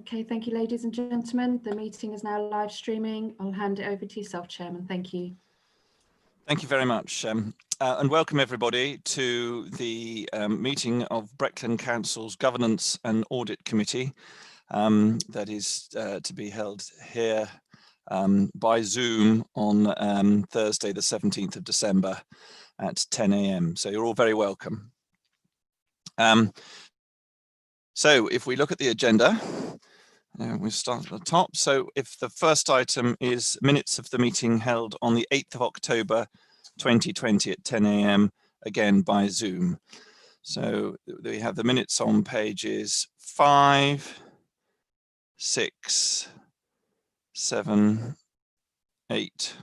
Okay, thank you, ladies and gentlemen. The meeting is now live streaming. I'll hand it over to yourself, Chairman. Thank you. Thank you very much. And welcome everybody to the meeting of Breckland Council's Governance and Audit Committee that is to be held here by Zoom on Thursday, the 17th of December at 10 a.m. So you're all very welcome. So if we look at the agenda, we'll start at the top. So if the first item is minutes of the meeting held on the 8th of October 2020 at 10 a.m. again by Zoom. So we have the minutes on pages 5, 6, 7, 8,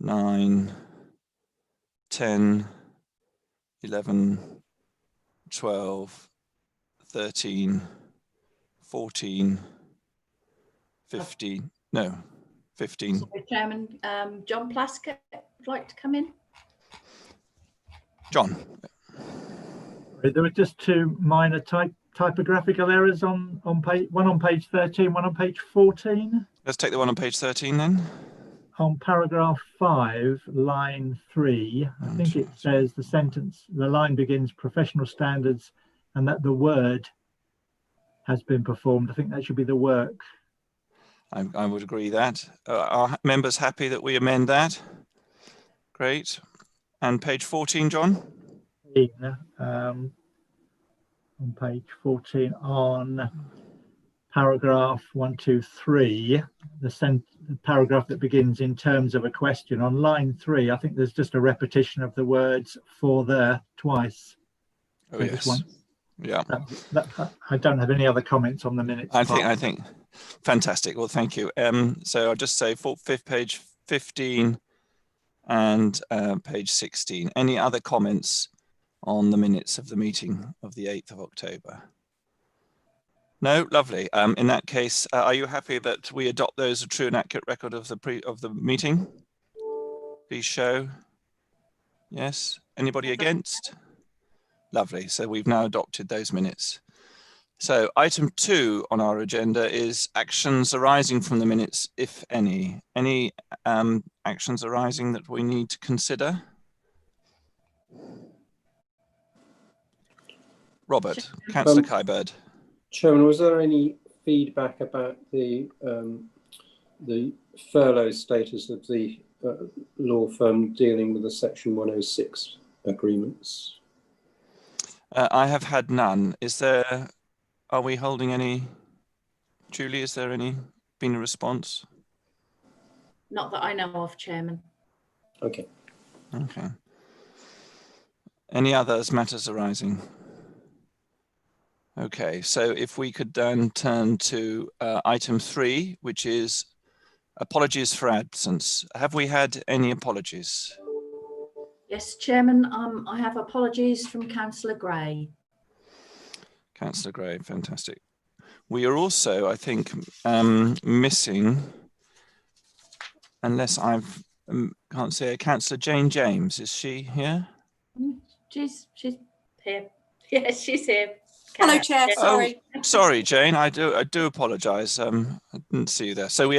9, 10, 11, 12, 13, 14, 15, no, 15. Sorry, Chairman, John Plaskett would like to come in. John. There were just two minor typographical errors on page, one on page 13, one on page 14. Let's take the one on page 13 then. On paragraph 5, line 3, I think it says the line begins professional standards and that the word has been performed. I think that should be the work. I would agree that. Are members happy that we amend that? Great. And page 14, John? On page 14, on paragraph 1, 2, 3, the paragraph that begins in terms of a question. On line 3, I think there's just a repetition of the words for the twice. Oh, so yes. Yeah. I don't have any other comments on the minutes. I think fantastic. Well, thank you. So I'll just say fifth page 15 and page 16. Any other comments on the minutes of the meeting of the 8th of October? No, lovely. In that case, are you happy that we adopt those a true and accurate record of the meeting? Please show. Yes. Anybody against? Lovely. So we've now adopted those minutes. So item 2 on our agenda is actions arising from the minutes, if any. Any actions arising that we need to consider? Robert, Councillor Kybird. Chairman, was there any feedback about the furlough status of the law firm dealing with the Section 106 agreements? I have had none. Are we holding any? Julie, is there been a response? Not that I know of, Chairman. Okay. Okay. Any others matters arising? Okay, so if we could then turn to item 3, which is apologies for absence. Have we had any apologies? Yes, Chairman, I have apologies from Councillor Gray. Councillor Gray, fantastic. We are also, I think, missing, unless can't say, Councillor Jane James. Is she here? She's here. Yes, she's here. Hello, Chair. Sorry. Oh, sorry, Jane. I do apologise. I didn't see you there. So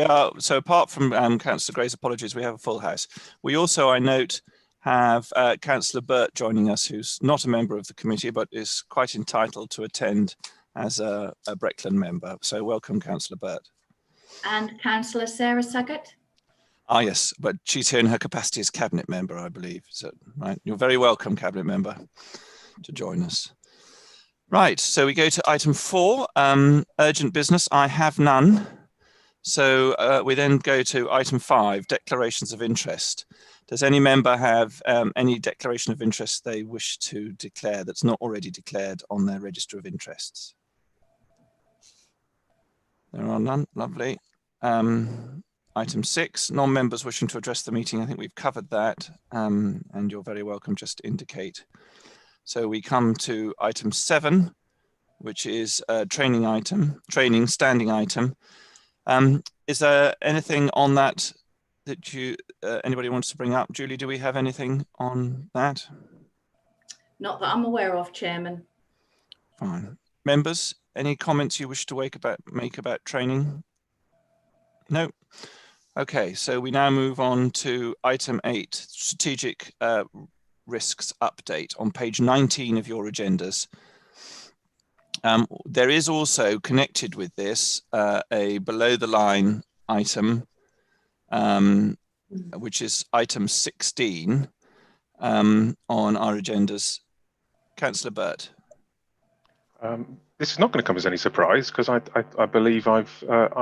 apart from Councillor Gray's apologies, we have a full house. We also, I note, have Councillor Burt joining us, who's not a member of the committee, but is quite entitled to attend as a Breckland member. So welcome, Councillor Burt. And Councillor Sarah Saggett. Ah, yes, but she's here in her capacity as Cabinet member, I believe. So, right, you're very welcome, Cabinet member, to join us. Right, so we go to item 4, urgent business. I have none. So we then go to item 5, declarations of interest. Does any member have any declaration of interest they wish to declare that's not already declared on their register of interests? There are none, lovely. Item 6, non-members wishing to address the meeting. I think we've covered that, and you're very welcome just to indicate. So we come to item 7, which is a training standing item. Is there anything on that anybody wants to bring up? Julie, do we have anything on that? Not that I'm aware of, Chairman. Fine. Members, any comments you wish to make about training? No? Okay, so we now move on to item 8, strategic risks update on page 19 of your agendas. There is also connected with this a below the line item, which is item 16 on our agendas. Councillor Burt. This is not going to come as any surprise because I believe I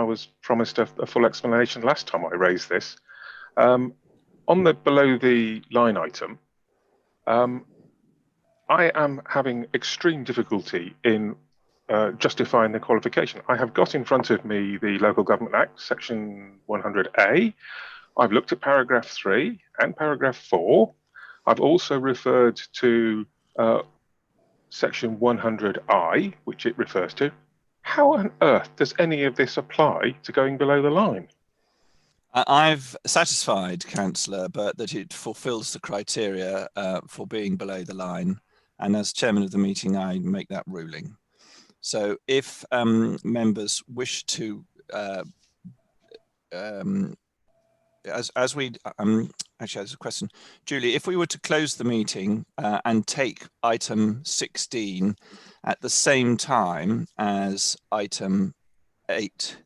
was promised a full explanation last time I raised this. On the below the line item, I am having extreme difficulty in justifying the qualification. I have got in front of me the Local Government Act, section 100A. I've looked at paragraph 3 and paragraph 4. I've also referred to section 100I, which it refers to. How on earth does any of this apply to going below the line? I've satisfied Councillor Burt that it fulfills the criteria for being below the line, and as chairman of the meeting I make that ruling. So if members wish to actually, there's a question. Julie, if we were to close the meeting and take item 16 at the same time as item 8,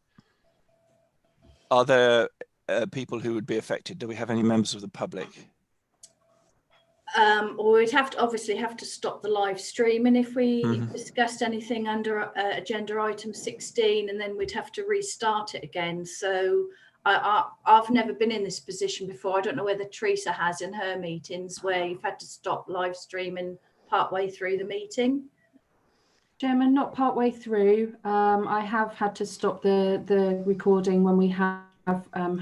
are there people who would be affected? Do we have any members of the public? Or we'd obviously have to stop the live streaming if we discussed anything under agenda item 16, and then we'd have to restart it again. So I've never been in this position before. I don't know whether Teresa has in her meetings where you've had to stop live streaming partway through the meeting. Chairman, not partway through. I have had to stop the recording when we have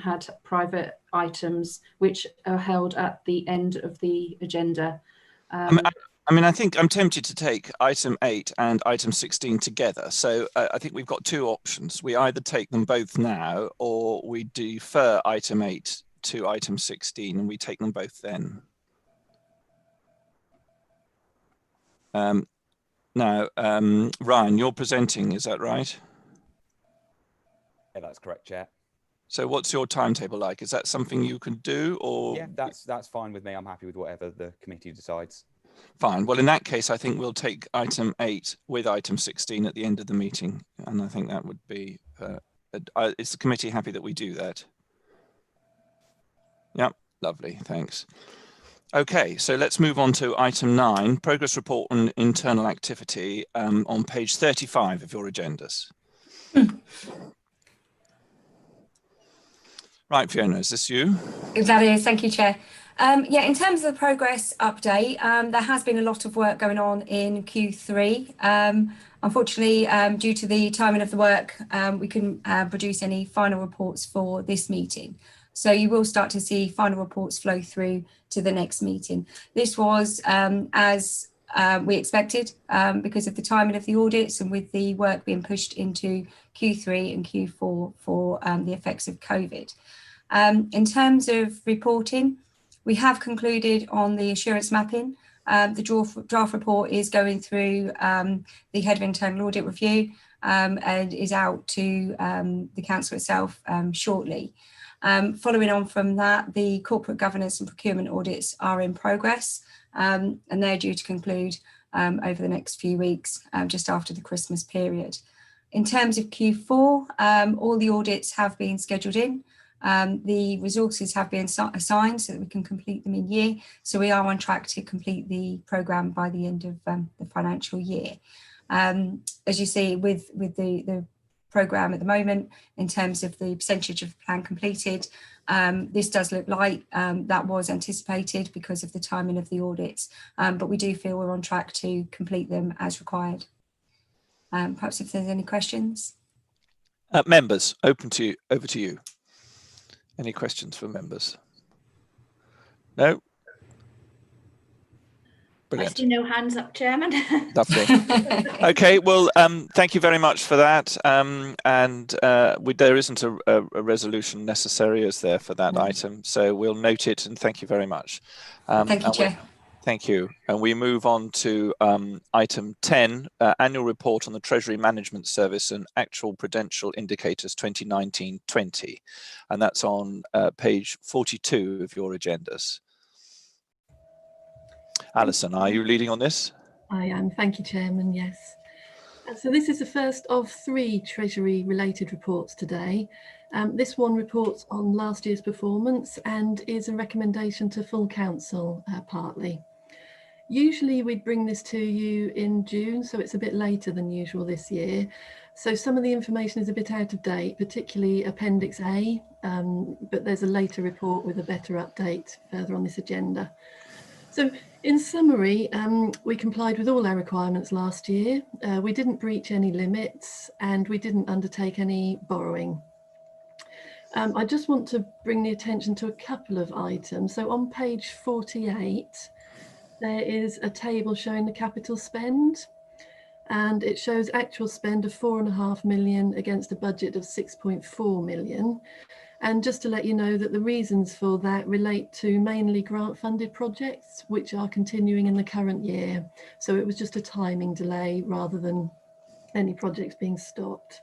had private items which are held at the end of the agenda. I mean, I think I'm tempted to take item 8 and item 16 together. So I think we've got two options. We either take them both now, or we defer item 8 to item 16 and we take them both then. Now, Ryan, you're presenting, is that right? Yeah, that's correct, Chair. So what's your timetable like? Is that something you can do, or? Yeah, that's fine with me. I'm happy with whatever the committee decides. Fine. Well, in that case, I think we'll take item 8 with item 16 at the end of the meeting. And I think that would be, is the committee happy that we do that? Yep, lovely, thanks. Okay, so let's move on to item 9, progress report on internal activity on page 35 of your agendas. Right, Fiona, is this you? That is, thank you, Chair. Yeah, in terms of the progress update, there has been a lot of work going on in Q3. Unfortunately, due to the timing of the work, we couldn't produce any final reports for this meeting. So you will start to see final reports flow through to the next meeting. This was as we expected because of the timing of the audits and with the work being pushed into Q3 and Q4 for the effects of COVID. In terms of reporting, we have concluded on the assurance mapping. The draft report is going through the head of internal audit review and is out to the council itself shortly. Following on from that, the corporate governance and procurement audits are in progress and they're due to conclude over the next few weeks, just after the Christmas period. In terms of Q4, all the audits have been scheduled in. The resources have been assigned so that we can complete them in year. So we are on track to complete the programme by the end of the financial year. As you see with the programme at the moment, in terms of the percentage of the plan completed, this does look like that was anticipated because of the timing of the audits, but we do feel we're on track to complete them as required. Perhaps if there's any questions. Members, over to you. Any questions from members? No? Brilliant. I see no hands up, Chairman. Lovely. Okay, well, thank you very much for that. There isn't a resolution necessary, is there, for that item? So we'll note it and thank you very much. Thank you, Chair. Thank you. And we move on to item 10, annual report on the Treasury Management Service and actual prudential indicators 2019-20. And that's on page 42 of your agendas. Alison, are you leading on this? I am. Thank you, Chairman. Yes. So this is the first of 3 Treasury related reports today. This one reports on last year's performance and is a recommendation to full council partly. Usually we'd bring this to you in June, so it's a bit later than usual this year. So some of the information is a bit out of date, particularly Appendix A, but there's a later report with a better update further on this agenda. So in summary, we complied with all our requirements last year. We didn't breach any limits and we didn't undertake any borrowing. I just want to bring the attention to a couple of items. So on page 48, there is a table showing the capital spend, and it shows actual spend of 4.5 million against a budget of 6.4 million. And just to let you know that the reasons for that relate to mainly grant funded projects, which are continuing in the current year. So it was just a timing delay rather than any projects being stopped.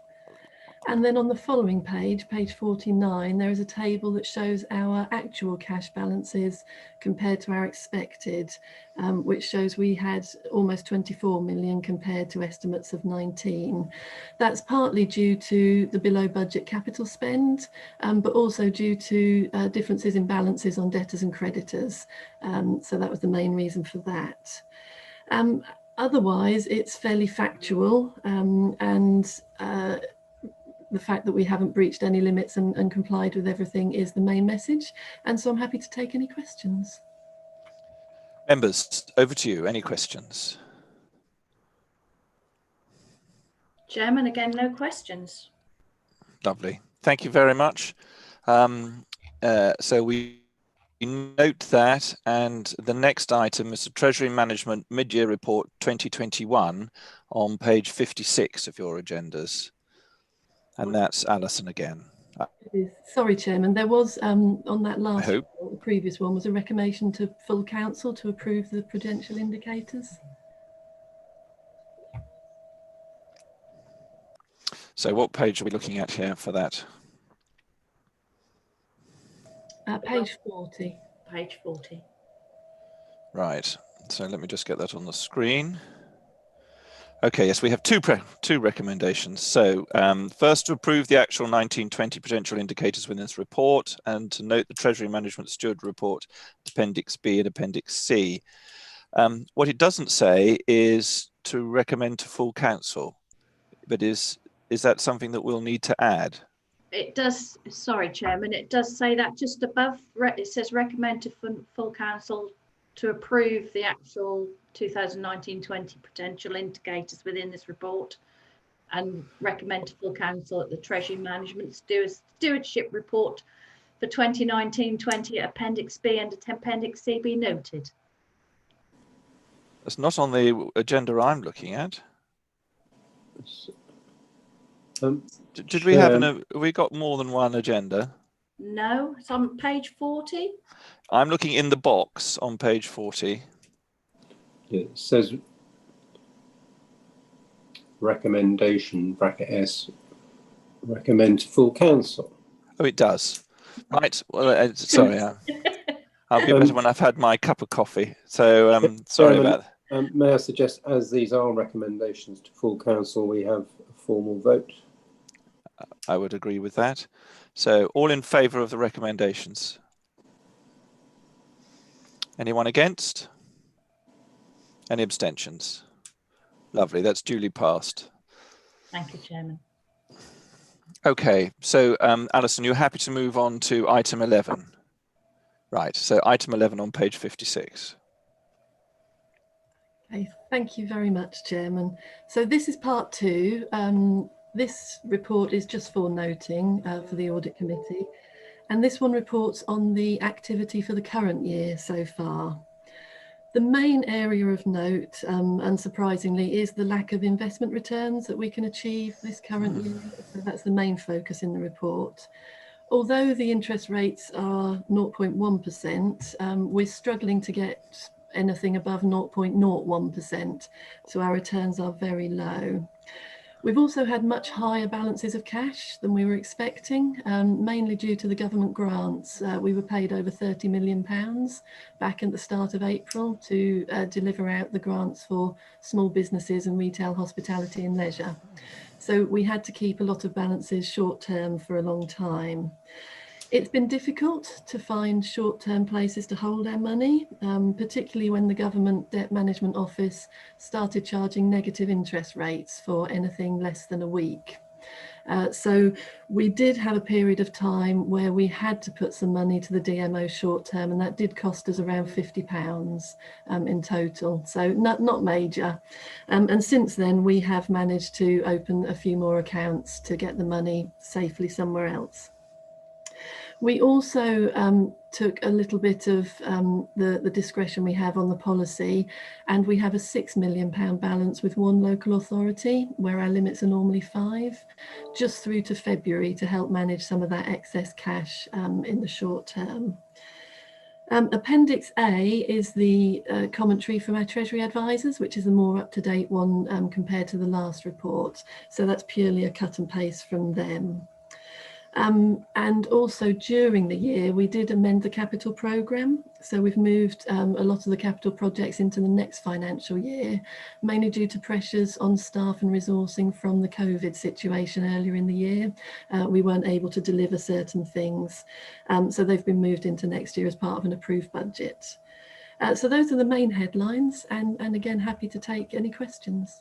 And then on the following page, page 49, there is a table that shows our actual cash balances compared to our expected, which shows we had almost 24 million compared to estimates of 19. That's partly due to the below budget capital spend, but also due to differences in balances on debtors and creditors. So that was the main reason for that. Otherwise, it's fairly factual, and the fact that we haven't breached any limits and complied with everything is the main message. And so I'm happy to take any questions. Members, over to you. Any questions? Chairman, again, no questions. Lovely. Thank you very much. So we note that, and the next item is the Treasury Management Mid-Year Report 2021 on page 56 of your agendas. And that's Alison again. Sorry, Chairman, there was on that last report, the previous one was a recommendation to full council to approve the prudential indicators. So what page are we looking at here for that? Page 40. Page 40. Right. So let me just get that on the screen. Okay, yes, we have two recommendations. So first, to approve the actual 1920 prudential indicators within this report, and to note the Treasury Management Steward Report, Appendix B and Appendix C. What it doesn't say is to recommend to full council, but is that something that we'll need to add? It does, sorry, Chairman, it does say that just above, it says recommend to full council to approve the actual 2019-20 potential indicators within this report, and recommend to full council that the Treasury Management Stewardship Report for 2019-20 Appendix B and Appendix C be noted. That's not on the agenda I'm looking at. Did we have we got more than one agenda? No, it's on page 40. I'm looking in the box on page 40. It says recommendation, bracket S, recommend to full council. Oh, it does. Right. Well, sorry. I'll be better when I've had my cup of coffee. So sorry about that. May I suggest, as these are recommendations to full council, we have a formal vote? I would agree with that. So all in favour of the recommendations? Anyone against? Any abstentions? Lovely, that's duly passed. Thank you, Chairman. Okay, so Alison, you're happy to move on to item 11? Right, so item 11 on page 56. Okay, thank you very much, Chairman. So this is part 2. This report is just for noting for the Audit Committee, and this one reports on the activity for the current year so far. The main area of note, unsurprisingly, is the lack of investment returns that we can achieve this current year. So that's the main focus in the report. Although the interest rates are 0.1%, we're struggling to get anything above 0.01%. So our returns are very low. We've also had much higher balances of cash than we were expecting, mainly due to the government grants. We were paid over £30 million back at the start of April to deliver out the grants for small businesses and retail, hospitality and leisure. So we had to keep a lot of balances short term for a long time. It's been difficult to find short-term places to hold our money, particularly when the Government Debt Management Office started charging negative interest rates for anything less than a week. So we did have a period of time where we had to put some money to the DMO short-term, and that did cost us around £50 in total, so not major. And since then we have managed to open a few more accounts to get the money safely somewhere else. We also took a little bit of the discretion we have on the policy, and we have a £6 million balance with one local authority where our limits are normally 5, just through to February to help manage some of that excess cash in the short term. Appendix A is the commentary from our Treasury advisors, which is a more up-to-date one compared to the last report. So that's purely a cut and paste from them. And also during the year we did amend the capital programme, so we've moved a lot of the capital projects into the next financial year, mainly due to pressures on staff and resourcing from the COVID situation earlier in the year. We weren't able to deliver certain things, so they've been moved into next year as part of an approved budget. So those are the main headlines, and again, happy to take any questions.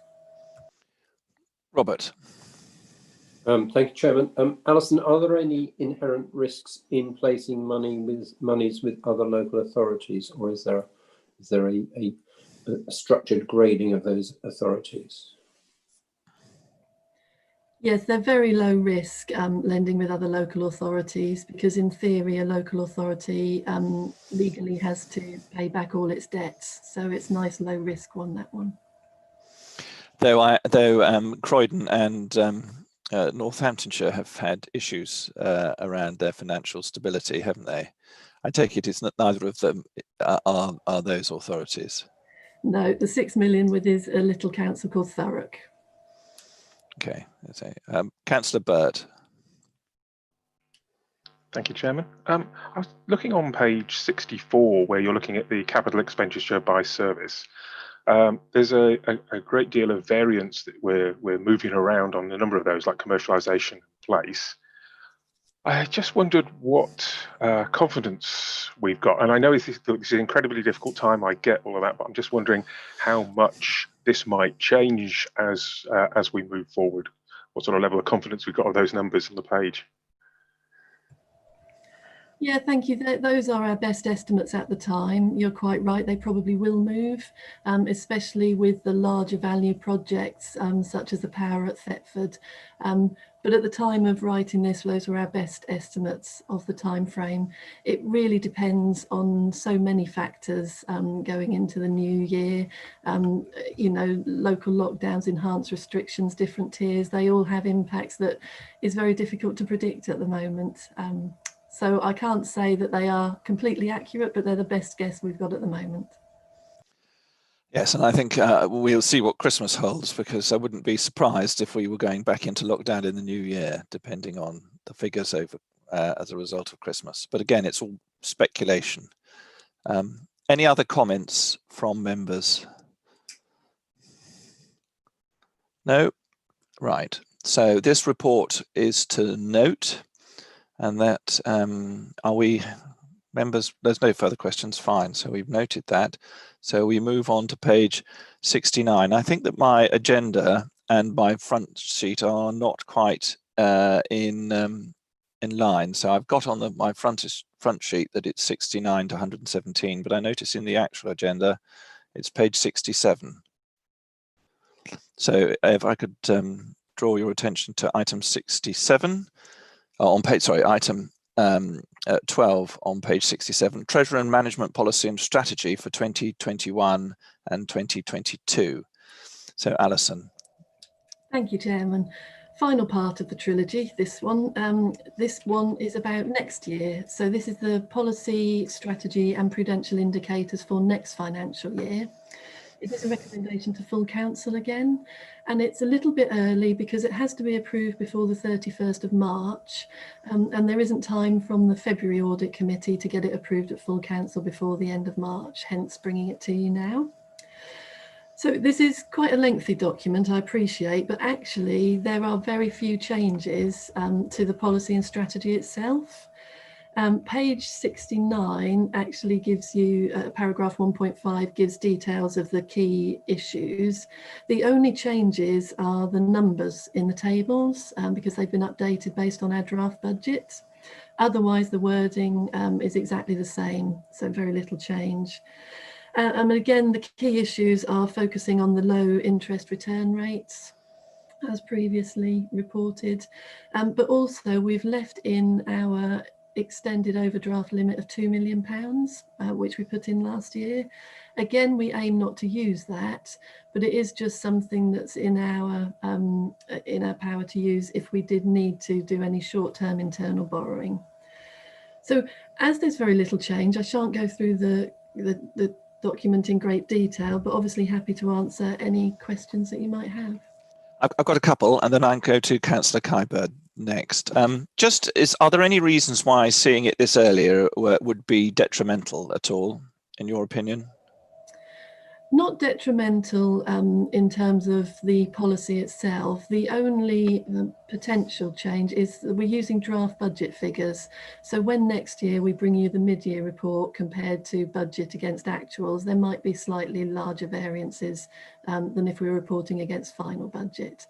Robert. Thank you, Chairman. Alison, are there any inherent risks in placing monies with other local authorities, or is there a structured grading of those authorities? Yes, they're very low risk lending with other local authorities, because in theory a local authority legally has to pay back all its debts, so it's nice low risk one, that one. Though Croydon and Northamptonshire have had issues around their financial stability, haven't they? I take it it's not, neither of them are those authorities. No, the 6 million with is a little council called Thurrock. Okay, Councillor Burt. Thank you, Chairman. I was looking on page 64, where you're looking at the capital expenditure by service. There's a great deal of variance that we're moving around on a number of those, like commercialisation, place. I just wondered what confidence we've got, and I know this is an incredibly difficult time, I get all of that, but I'm just wondering how much this might change as we move forward. What sort of level of confidence we've got of those numbers on the page? Yeah, thank you. Those are our best estimates at the time. You're quite right, they probably will move, especially with the larger value projects such as the power at Thetford. But at the time of writing this, those were our best estimates of the time frame. It really depends on so many factors going into the new year. You know, local lockdowns, enhanced restrictions, different tiers, they all have impacts that is very difficult to predict at the moment. So I can't say that they are completely accurate, but they're the best guess we've got at the moment. Yes, and I think we'll see what Christmas holds, because I wouldn't be surprised if we were going back into lockdown in the new year, depending on the figures over as a result of Christmas. But again, it's all speculation. Any other comments from members? No? Right. So this report is to note, and that are we members? There's no further questions. Fine. So we've noted that. So we move on to page 69. I think that my agenda and my front sheet are not quite in line. So I've got on my front sheet that it's 69 to 117, but I notice in the actual agenda it's page 67. So if I could draw your attention to item 67 on page, sorry, item 12 on page 67, Treasury and Management Policy and Strategy for 2021 and 2022. So Alison. Thank you, Chairman. final part of the trilogy, this one is about next year. So this is the policy, strategy and prudential indicators for next financial year. It is a recommendation to full council again, and it's a little bit early because it has to be approved before the 31st of March, and there isn't time from the February Audit Committee to get it approved at full council before the end of March, hence bringing it to you now. So this is quite a lengthy document, I appreciate, but actually there are very few changes to the policy and strategy itself. Page 69 actually gives you, paragraph 1.5 gives details of the key issues. The only changes are the numbers in the tables because they've been updated based on our draft budget. Otherwise, the wording is exactly the same, so very little change. And again, the key issues are focusing on the low interest return rates, as previously reported, but also we've left in our extended overdraft limit of £2 million, which we put in last year. Again, we aim not to use that, but it is just something that's in our power to use if we did need to do any short-term internal borrowing. So as there's very little change, I shan't go through the document in great detail, but obviously happy to answer any questions that you might have. I've got a couple, and then I'll go to Councillor Kybird next. Are there any reasons why seeing it this earlier would be detrimental at all, in your opinion? Not detrimental in terms of the policy itself. The only potential change is that we're using draft budget figures. So when next year we bring you the mid-year report compared to budget against actuals, there might be slightly larger variances than if we were reporting against final budget.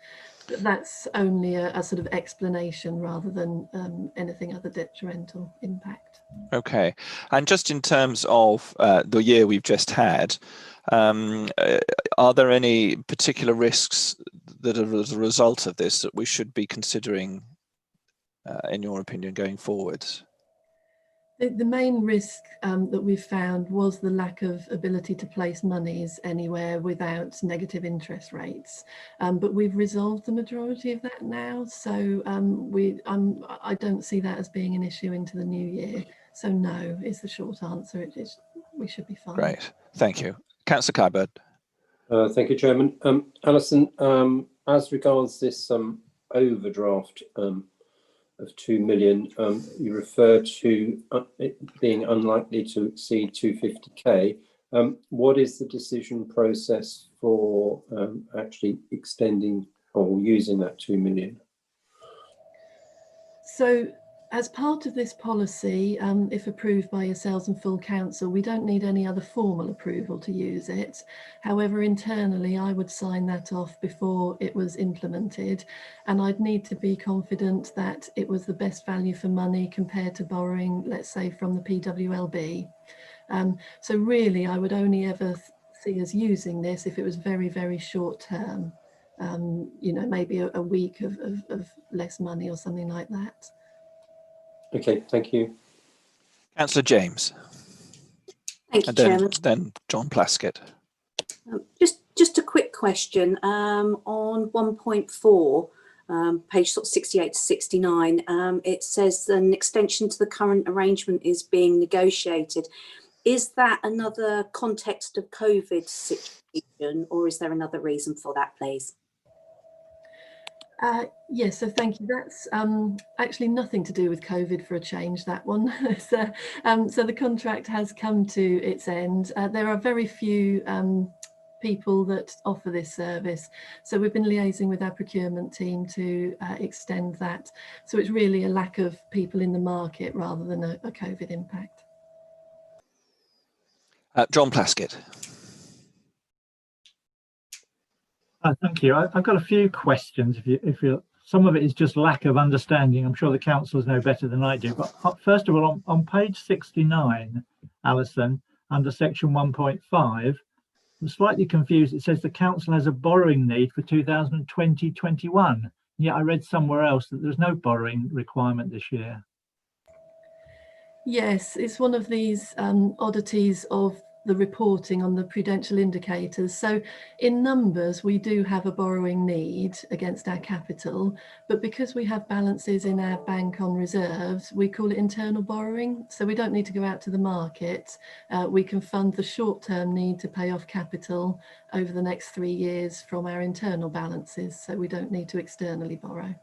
But that's only a sort of explanation rather than anything other detrimental impact. Okay, and just in terms of the year we've just had, are there any particular risks that are as a result of this that we should be considering, in your opinion, going forward? The main risk that we've found was the lack of ability to place monies anywhere without negative interest rates. But we've resolved the majority of that now. So I don't see that as being an issue into the new year. So no is the short answer. We should be fine. Great, thank you. Councillor Kybird. Thank you, Chairman. Alison, as regards this overdraft of 2 million, you refer to it being unlikely to exceed 250k. What is the decision process for actually extending or using that 2 million? So as part of this policy, if approved by yourselves and full council, we don't need any other formal approval to use it. However, internally, I would sign that off before it was implemented, and I'd need to be confident that it was the best value for money compared to borrowing, let's say, from the PWLB. So really, I would only ever see us using this if it was very, very short term, you know, maybe a week of less money or something like that. Okay, thank you. Councillor James. Thank you, and then, Chairman. Then John Plaskett. Just a quick question on 1.4, page sort of 68 to 69. It says an extension to the current arrangement is being negotiated. Is that another context of COVID situation, or is there another reason for that, please? Yes, so thank you. That's actually nothing to do with COVID for a change, that one. So the contract has come to its end. There are very few people that offer this service. So we've been liaising with our procurement team to extend that. So it's really a lack of people in the market rather than a COVID impact. John Plaskett. Thank you. I've got a few questions. If you, some of it is just lack of understanding. I'm sure the councillors know better than I do. But first of all, on page 69, Alison, under section 1.5, I'm slightly confused. It says the council has a borrowing need for 2020-21. Yet I read somewhere else that there's no borrowing requirement this year. Yes, it's one of these oddities of the reporting on the prudential indicators. So in numbers, we do have a borrowing need against our capital, but because we have balances in our bank on reserves, we call it internal borrowing. So we don't need to go out to the market. We can fund the short-term need to pay off capital over the next 3 years from our internal balances. So we don't need to externally borrow.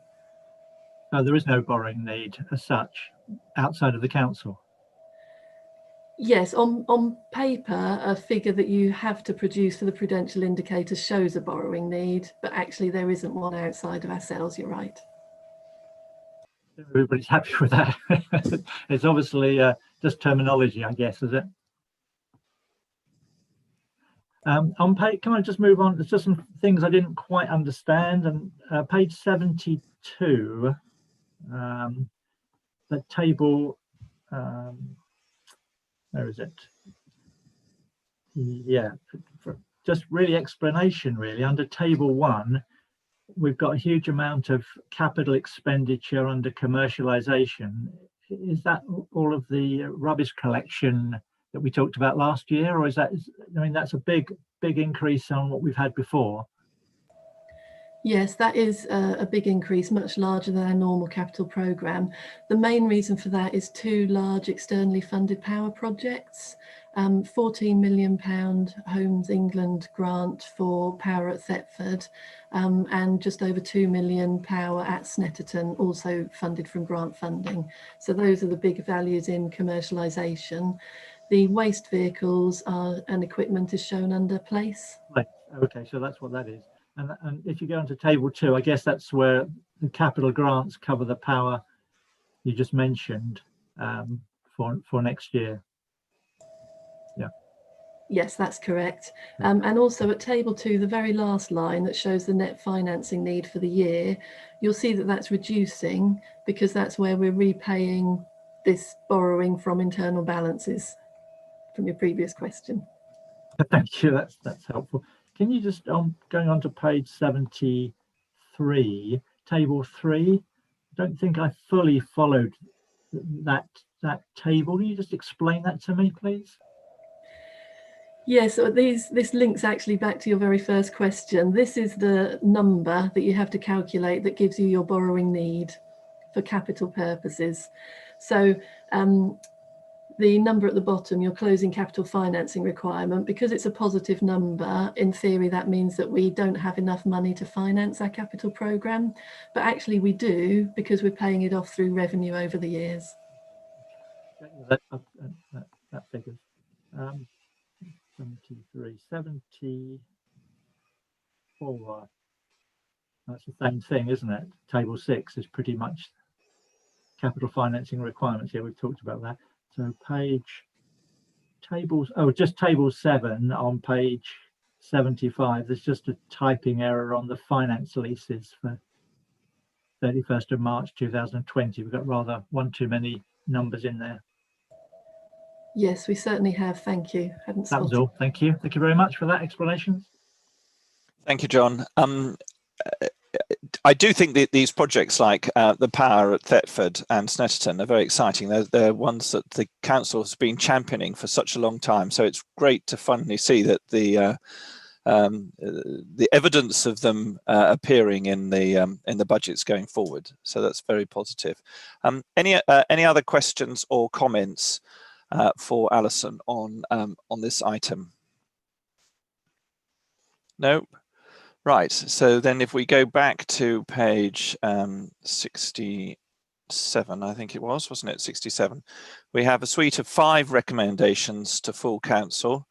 There is no borrowing need as such outside of the council. Yes, on paper, a figure that you have to produce for the prudential indicators shows a borrowing need, but actually there isn't one outside of ourselves, you're right. Everybody's happy with that. It's obviously just terminology, I guess, is it? On page, can I just move on? There's just some things I didn't quite understand. And page 72, the table, where is it? Yeah, just really explanation really. Under table 1, we've got a huge amount of capital expenditure under commercialization. Is that all of the rubbish collection that we talked about last year, or is that, I mean, that's a big increase on what we've had before? Yes, that is a big increase, much larger than our normal capital programme. The main reason for that is 2 large externally funded power projects. £14 million Homes England grant for power at Thetford, and just over £2 million power at Snetterton, also funded from grant funding. So those are the big values in commercialisation. The waste vehicles and equipment is shown under place. Right. Okay, so that's what that is. And if you go into table 2, I guess that's where the capital grants cover the power you just mentioned for next year. Yeah. Yes, that's correct. And also at table 2, the very last line that shows the net financing need for the year, you'll see that that's reducing because that's where we're repaying this borrowing from internal balances from your previous question. Thank you, that's helpful. Can you just, going on to page 73, table 3, I don't think I fully followed that table. Can you just explain that to me, please? Yes, so this links actually back to your very first question. This is the number that you have to calculate that gives you your borrowing need for capital purposes. So the number at the bottom, your closing capital financing requirement, because it's a positive number, in theory, that means that we don't have enough money to finance our capital programme. But actually we do, because we're paying it off through revenue over the years. That figures. 73, 74. That's the same thing, isn't it? Table 6 is pretty much capital financing requirements. Yeah, we've talked about that. So just table 7 on page 75. There's just a typing error on the finance leases for 31st of March 2020. We've got rather one too many numbers in there. Yes, we certainly have. Thank you. That was all. Thank you. Thank you very much for that explanation. Thank you, John. I do think that these projects like the power at Thetford and Snetterton are very exciting. They're ones that the council has been championing for such a long time. So it's great to finally see that the evidence of them appearing in the budgets going forward. So that's very positive. Any other questions or comments for Alison on this item? No. Right, so then if we go back to page 67, I think it was, wasn't it? 67. We have a suite of 5 recommendations to full council.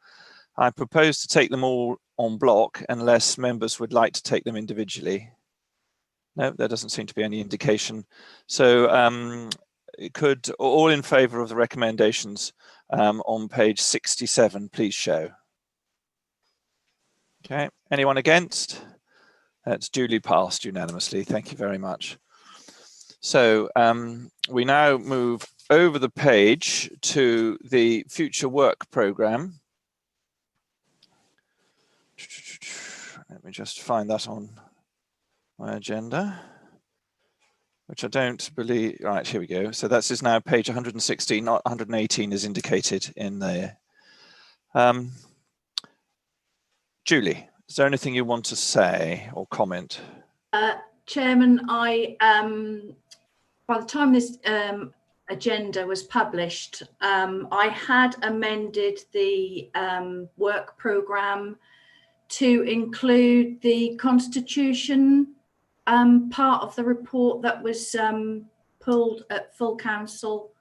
I propose to take them all en bloc unless members would like to take them individually. No, there doesn't seem to be any indication. So could all in favour of the recommendations on page 67 please show? Okay, anyone against? That's duly passed unanimously. Thank you very much. So we now move over the page to the future work programme. Let me just find that on my agenda, which I don't believe, right, here we go. So that is now page 116, not 118 is indicated in there. Julie, is there anything you want to say or comment? Chairman, by the time this agenda was published, I had amended the work programme to include the Constitution part of the report that was pulled at full council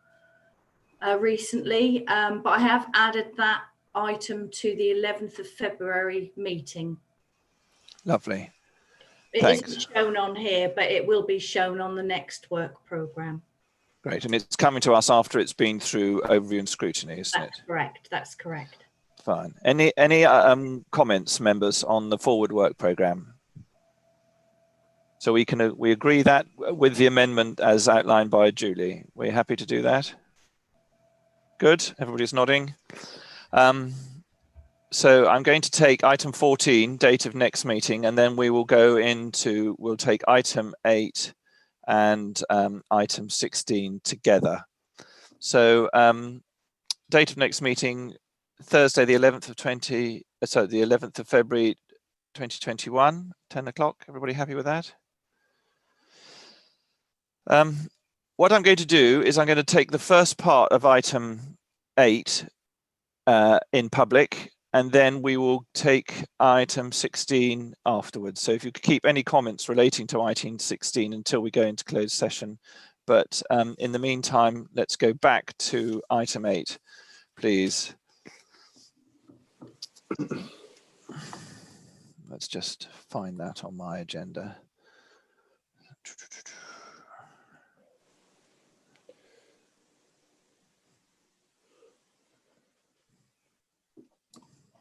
recently, but I have added that item to the 11th of February meeting. Lovely. It Thanks. isn't shown on here, but it will be shown on the next work programme. Great, and it's coming to us after it's been through overview and scrutiny, isn't it? That's correct. That's correct. Fine. Any comments, members, on the forward work programme? So we agree that with the amendment as outlined by Julie. We're happy to do that. Good. Everybody's nodding. So I'm going to take item 14, date of next meeting, and then we will go into, we'll take item 8 and item 16 together. So date of next meeting, Thursday, the 11th of February 2021, 10 o'clock. Everybody happy with that? What I'm going to do is I'm going to take the first part of item 8 in public, and then we will take item 16 afterwards. So if you could keep any comments relating to item 16 until we go into closed session. But in the meantime, let's go back to item 8, please. Let's just find that on my agenda.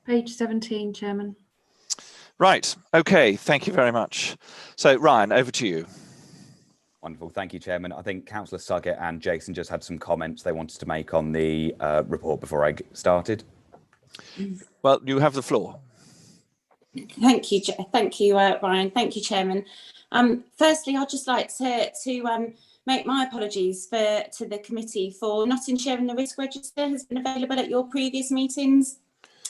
Page 17, Chairman. Right. Okay. Thank you very much. So, Ryan, over to you. Wonderful. Thank you, Chairman. I think Councillor Suggett and Jason just had some comments they wanted to make on the report before I started. Well, you have the floor. Thank you, Ryan. Thank you, Chairman. Firstly, I'd just like to make my apologies to the committee for not ensuring the risk register has been available at your previous meetings.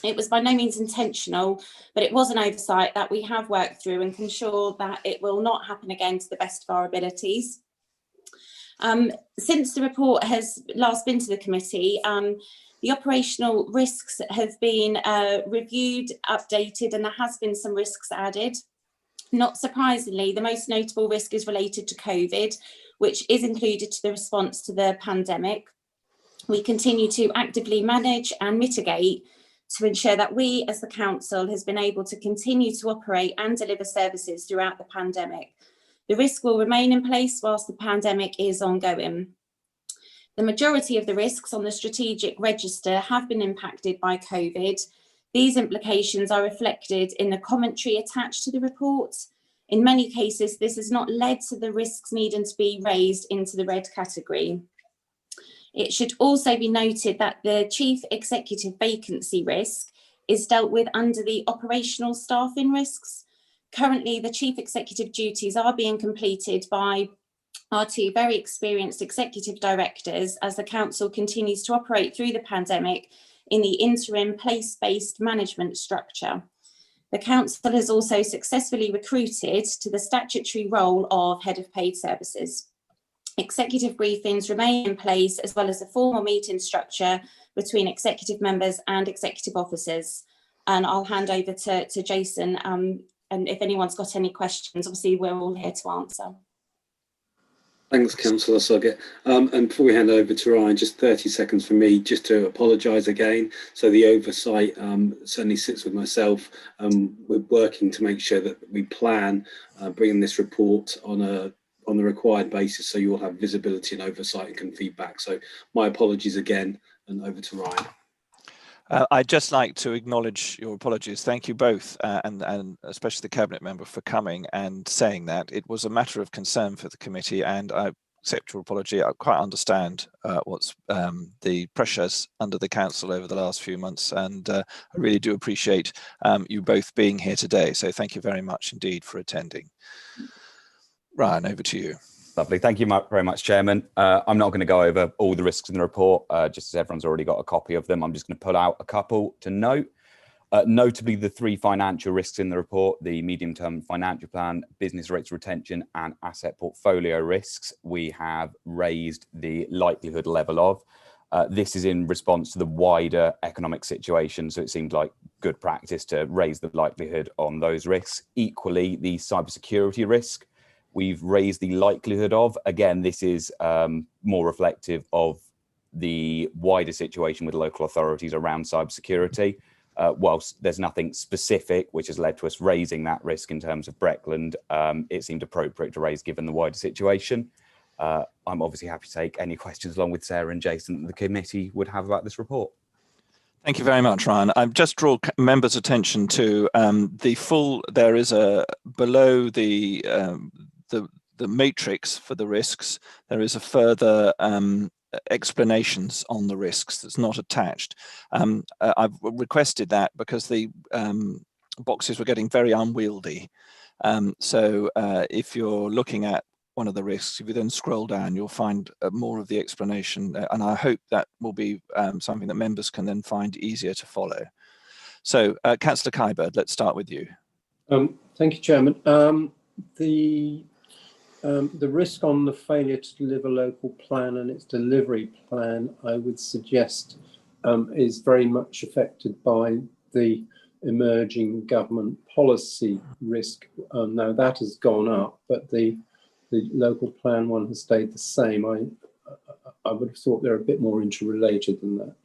It was by no means intentional, but it was an oversight that we have worked through and can ensure that it will not happen again to the best of our abilities. Since the report has last been to the committee, the operational risks have been reviewed, updated, and there has been some risks added. Not surprisingly, the most notable risk is related to COVID, which is included to the response to the pandemic. We continue to actively manage and mitigate to ensure that we as the council has been able to continue to operate and deliver services throughout the pandemic. The risk will remain in place whilst the pandemic is ongoing. The majority of the risks on the strategic register have been impacted by COVID. These implications are reflected in the commentary attached to the report. In many cases, this has not led to the risks needing to be raised into the red category. It should also be noted that the Chief Executive vacancy risk is dealt with under the operational staffing risks. Currently, the Chief Executive duties are being completed by our two very experienced executive directors as the council continues to operate through the pandemic in the interim place-based management structure. The council has also successfully recruited to the statutory role of Head of Paid Services. Executive briefings remain in place, as well as a formal meeting structure between executive members and executive officers. And I'll hand over to Jason, and if anyone's got any questions, obviously we're all here to answer. Thanks, Councillor Suggett. And before we hand over to Ryan, just 30 seconds for me just to apologise again. So the oversight certainly sits with myself. We're working to make sure that we plan bringing this report on the required basis, so you will have visibility and oversight and can feedback. So my apologies again, and over to Ryan. I'd just like to acknowledge your apologies. Thank you both, and especially the Cabinet member, for coming and saying that. It was a matter of concern for the committee, and I accept your apology. I quite understand what's the pressures under the council over the last few months, and I really do appreciate you both being here today. So thank you very much indeed for attending. Ryan, over to you. Lovely. Thank you very much, Chairman. I'm not going to go over all the risks in the report, just as everyone's already got a copy of them. I'm just going to pull out a couple to note. Notably, the 3 financial risks in the report, the medium-term financial plan, business rates retention and asset portfolio risks, we have raised the likelihood level of. This is in response to the wider economic situation, so it seemed like good practice to raise the likelihood on those risks. Equally, the cybersecurity risk, we've raised the likelihood of. Again, this is more reflective of the wider situation with local authorities around cybersecurity. Whilst there's nothing specific which has led to us raising that risk in terms of Breckland, it seemed appropriate to raise given the wider situation. I'm obviously happy to take any questions along with Sarah and Jason that the committee would have about this report. Thank you very much, Ryan. I've just drawn members' attention to there is a, below the matrix for the risks, there is a further explanations on the risks that's not attached. I've requested that because the boxes were getting very unwieldy. So if you're looking at one of the risks, if you then scroll down, you'll find more of the explanation, and I hope that will be something that members can then find easier to follow. So Councillor Kybird, let's start with you. Thank you, Chairman. The risk on the failure to deliver local plan and its delivery plan, I would suggest, is very much affected by the emerging government policy risk. Now that has gone up, but the local plan one has stayed the same. I would have thought they're a bit more interrelated than that.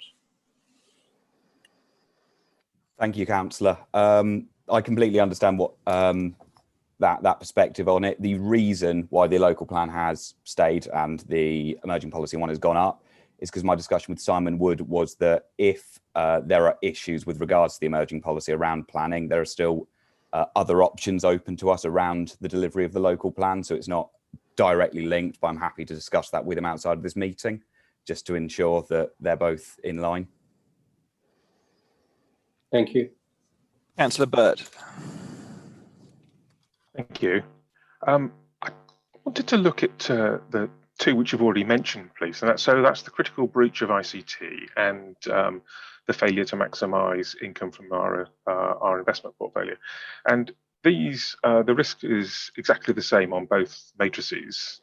Thank you, Councillor. I completely understand what that perspective on it. The reason why the local plan has stayed and the emerging policy one has gone up is because my discussion with Simon Wood was that if there are issues with regards to the emerging policy around planning, there are still other options open to us around the delivery of the local plan. So it's not directly linked, but I'm happy to discuss that with him outside of this meeting, just to ensure that they're both in line. Thank you. Councillor Burt. Thank you. I wanted to look at the 2 which you've already mentioned, please. And that's the critical breach of ICT and the failure to maximise income from our investment portfolio. And these, the risk is exactly the same on both matrices.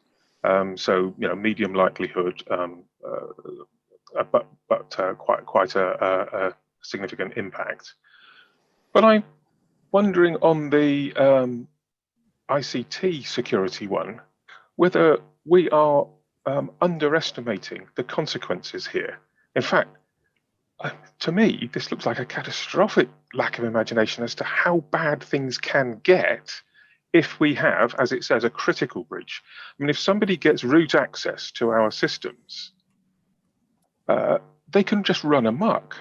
So, you know, medium likelihood, but quite a significant impact. But I'm wondering on the ICT security one, whether we are underestimating the consequences here. In fact, to me, this looks like a catastrophic lack of imagination as to how bad things can get if we have, as it says, a critical breach. I mean, if somebody gets root access to our systems, they can just run amok,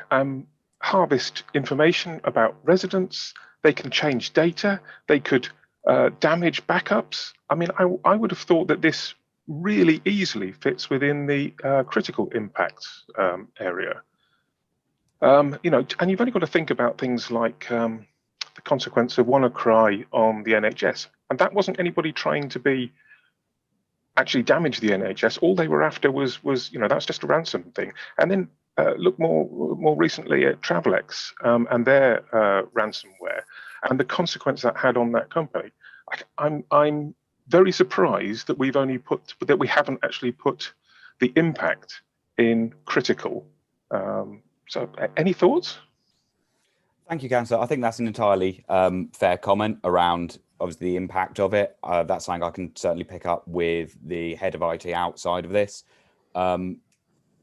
harvest information about residents, they can change data, they could damage backups. I mean, I would have thought that this really easily fits within the critical impact area. You know, and you've only got to think about things like the consequence of WannaCry on the NHS, and that wasn't anybody trying to actually damage the NHS. All they were after was you know, that's just a ransom thing. And then look more recently at Travelex and their ransomware and the consequence that had on that company. I'm very surprised that we haven't actually put the impact in critical. So any thoughts? Thank you, Councillor. I think that's an entirely fair comment around obviously the impact of it. That's something I can certainly pick up with the head of IT outside of this.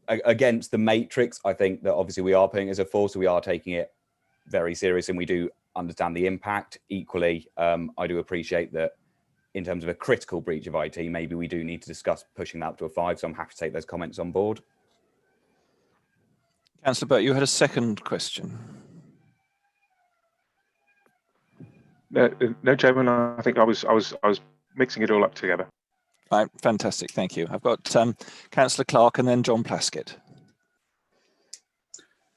Against the matrix, I think that obviously we are putting it as a force, so we are taking it very serious and we do understand the impact. Equally, I do appreciate that in terms of a critical breach of IT, maybe we do need to discuss pushing that up to a 5, so I'm happy to take those comments on board. Councillor Burt, you had a second question. No, Chairman, I think I was mixing it all up together. Right, fantastic, thank you. I've got Councillor Clark and then John Plaskett.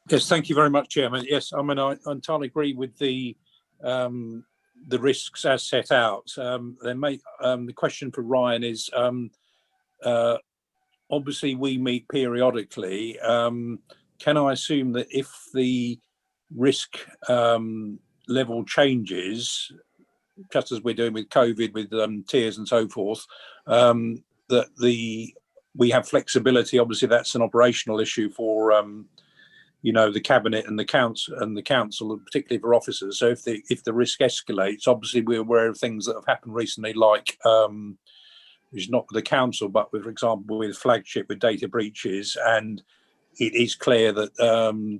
Yes, thank you very much, Chairman. Yes, I mean, I entirely agree with the the risks as set out. The question for Ryan is, obviously we meet periodically. Can I assume that if the risk level changes, just as we're doing with COVID, with tiers and so forth, that we have flexibility? Obviously, that's an operational issue for the cabinet and the council, particularly for officers. So if the risk escalates, obviously we're aware of things that have happened recently, like which is not with the council, but with, for example, with Flagship, with data breaches. And it is clear that,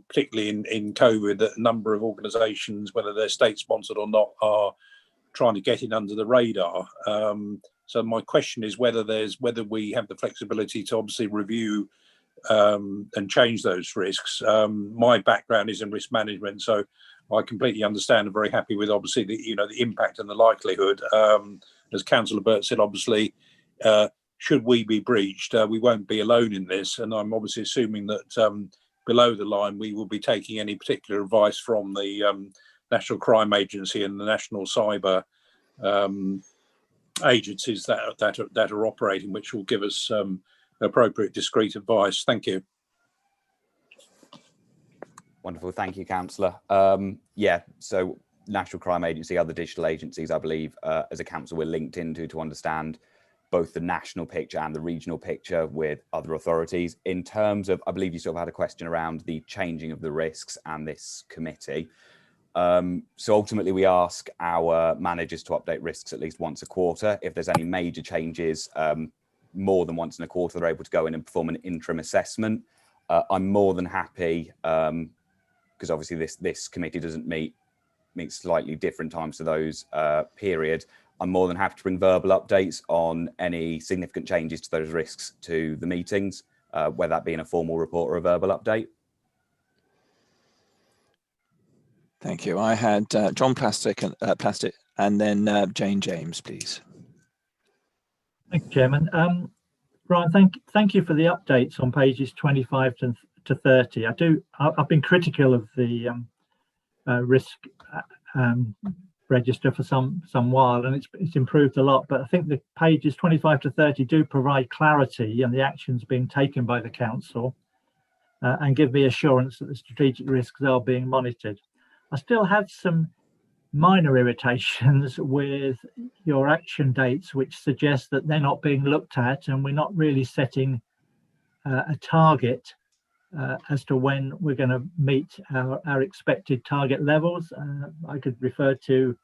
particularly in COVID, that a number of organisations, whether they're state-sponsored or not, are trying to get in under the radar. So my question is whether we have the flexibility to obviously review and change those risks. My background is in risk management, so I completely understand and very happy with obviously the impact and the likelihood. As Councillor Burt said, obviously, should we be breached, we won't be alone in this, and I'm obviously assuming that below the line we will be taking any particular advice from the National Crime Agency and the National Cyber agencies that are operating, which will give us appropriate discreet advice. Thank you. Wonderful, thank you, Councillor. Yeah, so National Crime Agency, other digital agencies, I believe, as a council, we're linked into to understand both the national picture and the regional picture with other authorities. In terms of, I believe you sort of had a question around the changing of the risks and this committee. So ultimately, we ask our managers to update risks at least once a quarter. If there's any major changes, more than once in a quarter, they're able to go in and perform an interim assessment. I'm more than happy, because obviously this committee doesn't meet slightly different times to those period. I'm more than happy to bring verbal updates on any significant changes to those risks to the meetings, whether that be in a formal report or a verbal update. Thank you. I had John Plastic and then Jane James, please. Thank you, Chairman. Brian, thank you for the updates on pages 25 to 30. I've been critical of the risk register for some while, and it's improved a lot, but I think the pages 25 to 30 do provide clarity on the actions being taken by the council and give me assurance that the strategic risks are being monitored. I still have some minor irritations with your action dates, which suggest that they're not being looked at and we're not really setting a target as to when we're going to meet our expected target levels. I could refer to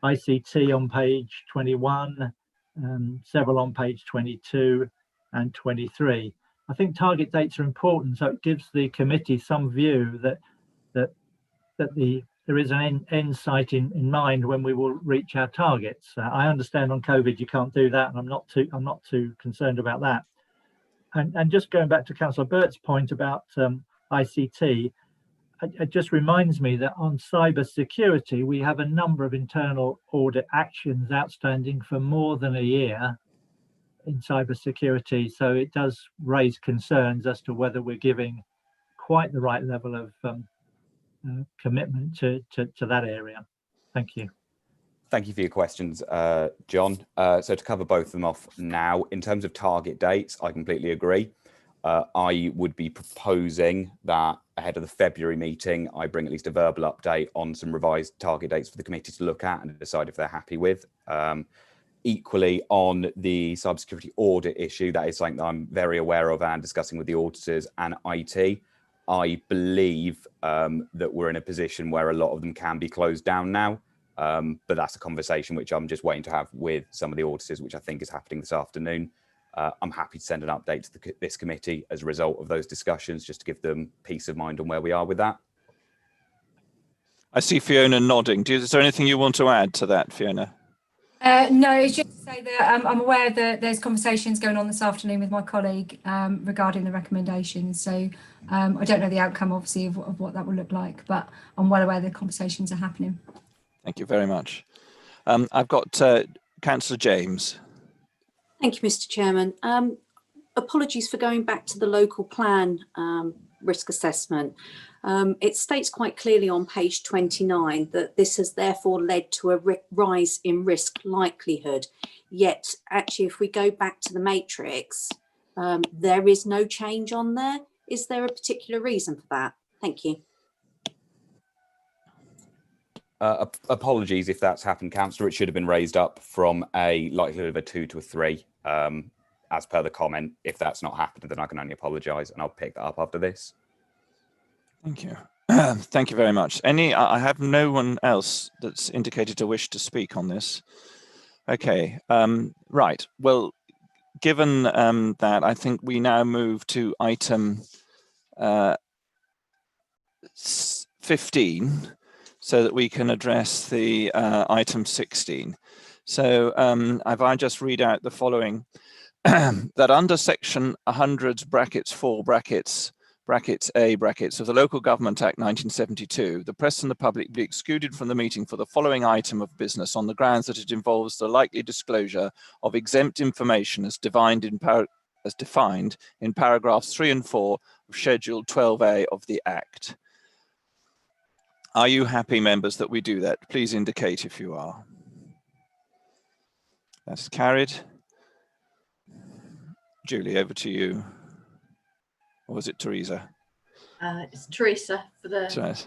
ICT on page 21, several on page 22 and 23. I think target dates are important, so it gives the committee some view that there is an end sight in mind when we will reach our targets. I understand on COVID you can't do that, and I'm not too concerned about that. And just going back to Councillor Burt's point about ICT, it just reminds me that on cyber security we have a number of internal audit actions outstanding for more than a year in cyber security, so it does raise concerns as to whether we're giving quite the right level of commitment to that area. Thank you. Thank you for your questions, John. So to cover both of them off now, in terms of target dates, I completely agree. I would be proposing that ahead of the February meeting, I bring at least a verbal update on some revised target dates for the committee to look at and decide if they're happy with. Equally, on the cybersecurity audit issue, that is something that I'm very aware of and discussing with the auditors and IT. I believe that we're in a position where a lot of them can be closed down now, but that's a conversation which I'm just waiting to have with some of the auditors, which I think is happening this afternoon. I'm happy to send an update to this committee as a result of those discussions, just to give them peace of mind on where we are with that. I see Fiona nodding. Is there anything you want to add to that, Fiona? No, it's just to say that I'm aware that there's conversations going on this afternoon with my colleague regarding the recommendations. So I don't know the outcome, obviously, of what that will look like, but I'm well aware the conversations are happening. Thank you very much. I've got Councillor James. Thank you, Mr. Chairman. Apologies for going back to the local plan risk assessment. It states quite clearly on page 29 that this has therefore led to a rise in risk likelihood. Yet, actually, if we go back to the matrix, there is no change on there. Is there a particular reason for that? Thank you. Apologies if that's happened, Councillor. It should have been raised up from a likelihood of a 2 to a 3, as per the comment. If that's not happened, then I can only apologise, and I'll pick that up after this. Thank you. Thank you very much. I have no one else that's indicated a wish to speak on this. Okay, right. Well, given that, I think we now move to item 15, so that we can address the item 16. So if I just read out the following, that under section 100 brackets 4 brackets A brackets of the Local Government Act 1972, the press and the public be excluded from the meeting for the following item of business on the grounds that it involves the likely disclosure of exempt information as defined in paragraphs 3 and 4 of Schedule 12A of the Act. Are you happy, members, that we do that? Please indicate if you are. That's carried. Julie, over to you. Or was it Teresa? It's Teresa for the... Right.